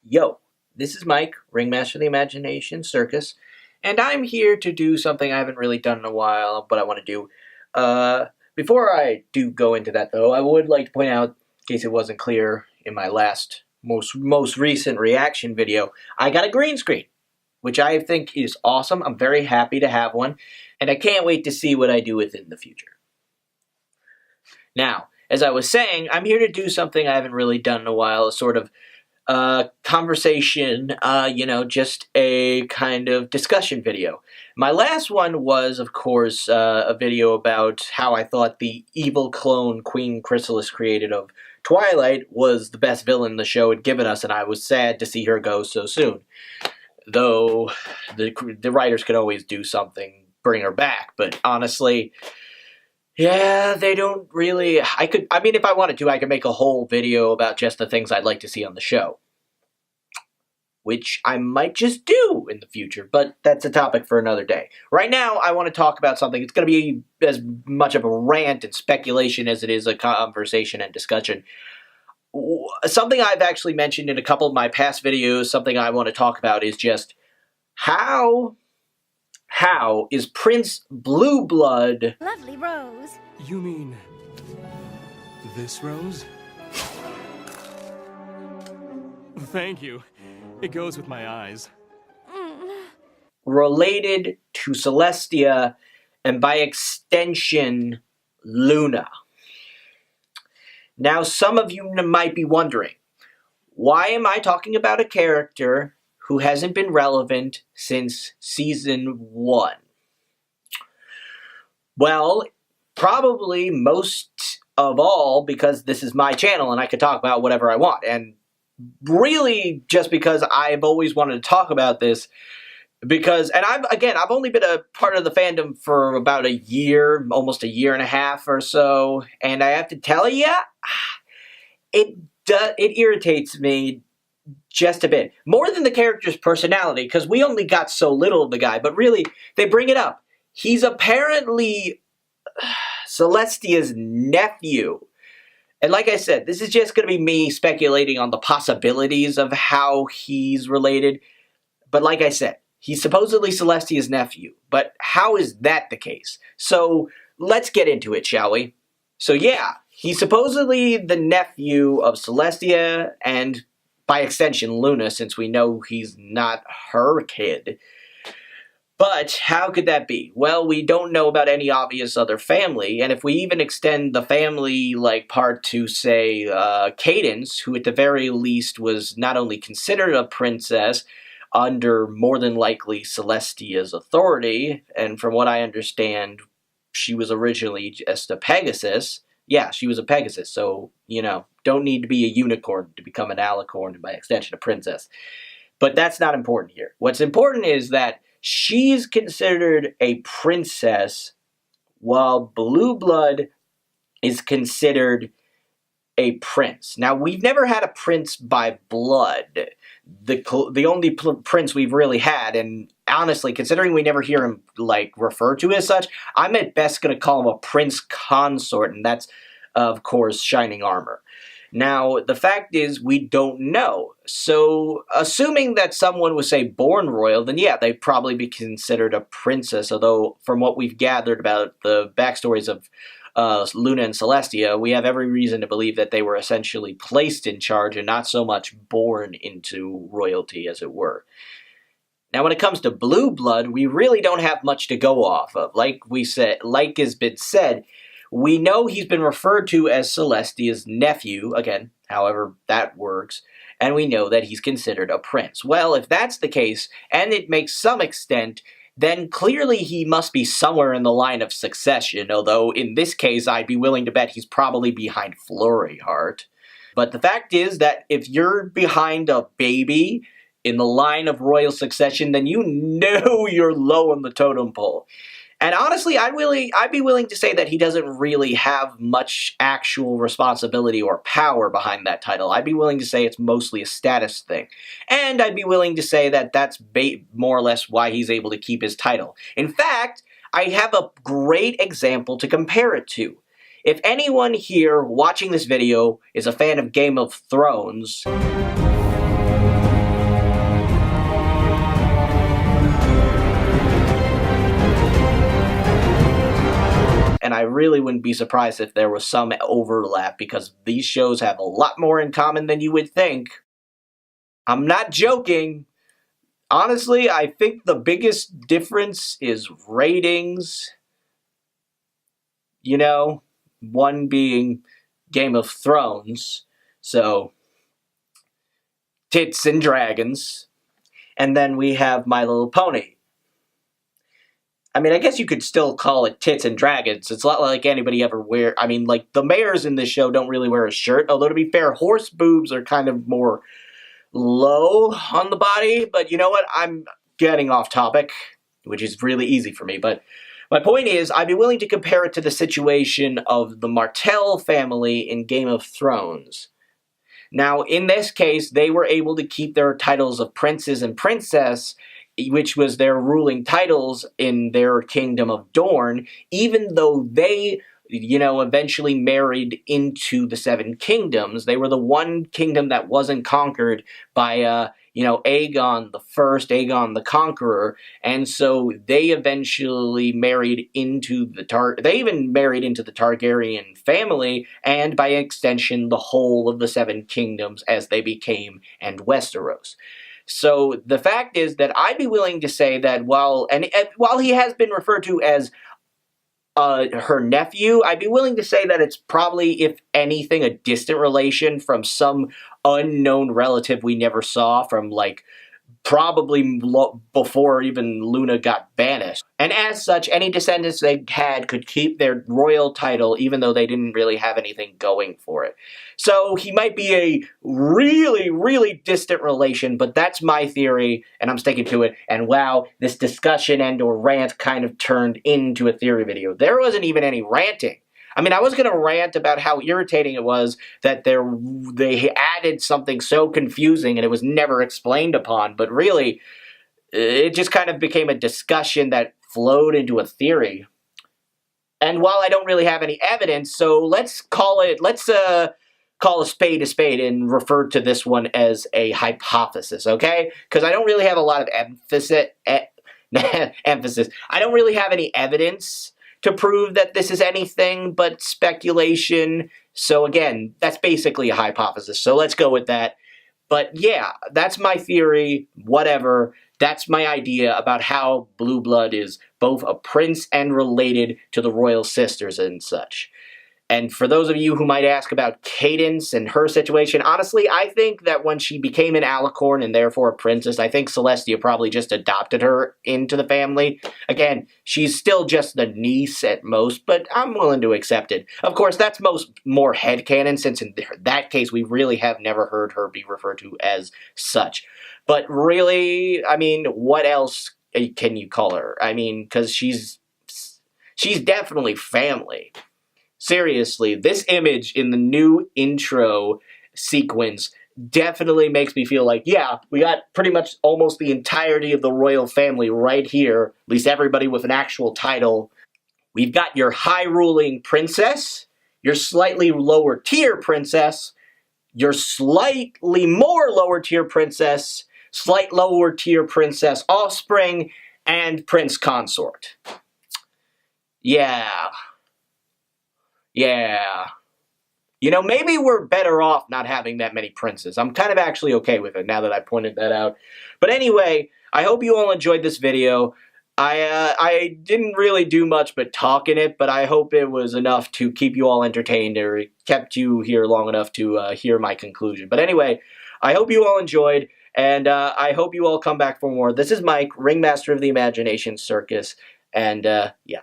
Yo, this is Mike, Ringmaster of the Imagination Circus, and I'm here to do something I haven't really done in a while, but I want to do. Before I do go into that, though, I would like to point out, in case it wasn't clear in my last, most recent reaction video, I got a green screen, which I think is awesome. I'm very happy to have one, and I can't wait to see what I do with it in the future. Now, as I was saying, I'm here to do something I haven't really done in a while, a sort of conversation, just a kind of discussion video. My last one was, of course, a video about how I thought the evil clone Queen Chrysalis created of Twilight was the best villain the show had given us, and I was sad to see her go so soon. Though the writers could always do something, bring her back, but honestly, yeah, they don't really. If I wanted to, I could make a whole video about just the things I'd like to see on the show. Which I might just do in the future, but that's a topic for another day. Right now, I want to talk about something. It's going to be as much of a rant and speculation as it is a conversation and discussion. Something I've actually mentioned in a couple of my past videos, something I want to talk about is just how is Prince Blueblood... Lovely rose. You mean this rose? Thank you. It goes with my eyes. related to Celestia and by extension, Luna. Now, some of you might be wondering, why am I talking about a character who hasn't been relevant since Season 1? Well, probably most of all because this is my channel and I can talk about whatever I want. And really just because I've always wanted to talk about this because, and I've only been a part of the fandom for about a year, almost a year and a half or so. And I have to tell you, it irritates me just a bit. More than the character's personality, because we only got so little of the guy, but really, they bring it up. He's apparently Celestia's nephew. And like I said, this is just going to be me speculating on the possibilities of how he's related. But like I said, he's supposedly Celestia's nephew. But how is that the case? So let's get into it, shall we? So yeah, he's supposedly the nephew of Celestia and by extension Luna, since we know he's not her kid. But how could that be? Well, we don't know about any obvious other family, and if we even extend the family part to, say, Cadence, who at the very least was not only considered a princess under more than likely Celestia's authority, and from what I understand, she was originally just a Pegasus. Yeah, she was a Pegasus, so, don't need to be a unicorn to become an alicorn and by extension a princess. But that's not important here. What's important is that she's considered a princess, while Blueblood is considered a prince. Now, we've never had a prince by blood. The only prince we've really had, and honestly, considering we never hear him, referred to as such, I'm at best going to call him a prince consort, and that's, of course, Shining Armor. Now, the fact is, we don't know. So, assuming that someone was, say, born royal, then yeah, they'd probably be considered a princess, although from what we've gathered about the backstories of Luna and Celestia, we have every reason to believe that they were essentially placed in charge and not so much born into royalty, as it were. Now, when it comes to Blueblood, we really don't have much to go off of. Like has been said, we know he's been referred to as Celestia's nephew, again, however that works, and we know that he's considered a prince. Well, if that's the case, and it makes some extent, then clearly he must be somewhere in the line of succession, although in this case I'd be willing to bet he's probably behind Flurryheart. But the fact is that if you're behind a baby in the line of royal succession, then you know you're low on the totem pole. And honestly, I'd be willing to say that he doesn't really have much actual responsibility or power behind that title. I'd be willing to say it's mostly a status thing. And I'd be willing to say that that's more or less why he's able to keep his title. In fact, I have a great example to compare it to. If anyone here watching this video is a fan of Game of Thrones, and I really wouldn't be surprised if there was some overlap, because these shows have a lot more in common than you would think. I'm not joking. Honestly, I think the biggest difference is ratings. You know, one being Game of Thrones, so tits and dragons, and then we have My Little Pony. I mean, I guess you could still call it tits and dragons. It's not like anybody ever wear. I mean, like, the mayors in this show don't really wear a shirt. Although, to be fair, horse boobs are kind of more low on the body. But you know what? I'm getting off topic, which is really easy for me. But my point is, I'd be willing to compare it to the situation of the Martell family in Game of Thrones. Now, in this case, they were able to keep their titles of princes and princess, which was their ruling titles in their kingdom of Dorne, even though they, eventually married into the Seven Kingdoms. They were the one kingdom that wasn't conquered by, Aegon the First, Aegon the Conqueror, and so they eventually married into they even married into the Targaryen family, and by extension, the whole of the Seven Kingdoms as they became and Westeros. So the fact is that I'd be willing to say that while he has been referred to as her nephew, I'd be willing to say that it's probably, if anything, a distant relation from some unknown relative we never saw from, like, probably before even Luna got banished. And as such, any descendants they had could keep their royal title even though they didn't really have anything going for it. So he might be a really, really distant relation, but that's my theory, and I'm sticking to it. And wow, this discussion and or rant kind of turned into a theory video. There wasn't even any ranting. I mean, I was going to rant about how irritating it was that they added something so confusing and it was never explained upon, but really, it just kind of became a discussion that flowed into a theory. And while I don't really have any evidence, so let's call a spade and refer to this one as a hypothesis, okay? Because I don't really have a lot of emphasis. I don't really have any evidence to prove that this is anything but speculation. So again, that's basically a hypothesis. So let's go with that. But yeah, that's my theory, whatever. That's my idea about how Blueblood is both a prince and related to the royal sisters and such. And for those of you who might ask about Cadence and her situation, honestly, I think that when she became an alicorn and therefore a princess, I think Celestia probably just adopted her into the family. Again, she's still just the niece at most, but I'm willing to accept it. Of course, that's more headcanon, since in that case, we really have never heard her be referred to as such. But really, I mean, what else can you call her? I mean, because she's definitely family. Seriously, this image in the new intro sequence definitely makes me feel like, yeah, we got pretty much almost the entirety of the royal family right here, at least everybody with an actual title. We've got your high-ruling princess, your slightly lower-tier princess, your slightly more lower-tier princess, slight lower-tier princess offspring, and prince consort. Yeah. Maybe we're better off not having that many princes. I'm kind of actually okay with it now that I pointed that out. But anyway, I hope you all enjoyed this video. I didn't really do much but talk in it, but I hope it was enough to keep you all entertained, or kept you here long enough to hear my conclusion. But anyway, I hope you all enjoyed, and I hope you all come back for more. This is Mike, Ringmaster of the Imagination Circus, and yeah.